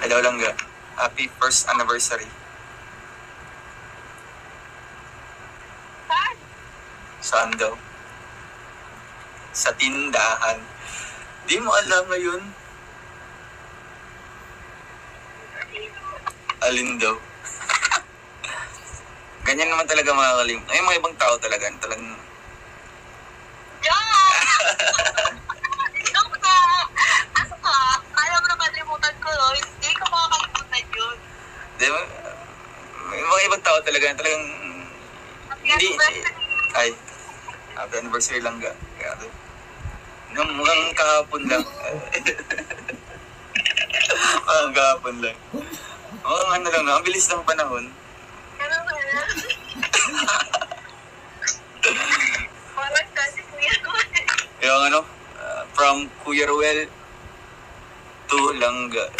Hello Langga. Happy first anniversary. Saan? Saan daw? Sa tindahan. Di mo alam ngayon? Alin daw? Ganyan naman talaga makakalim. Ay, mga ibang tao talaga. Talagang... Joke! Joke na! Ano ka? Kaya mo na kalimutan ko, no? Hindi ko makakalimutan yun. Di ba? May mga ibang tao talaga. Talagang... Happy Hindi... anniversary. Ay. Happy anniversary Langga. Kaya... Mukhang kahapon lang. Mukhang kahapon lang. Oo, ano lang. Ang bilis ng panahon. Ano ba yan? Parang kasi kuya ko. Yung ano, from Kuya Ruel to Langga.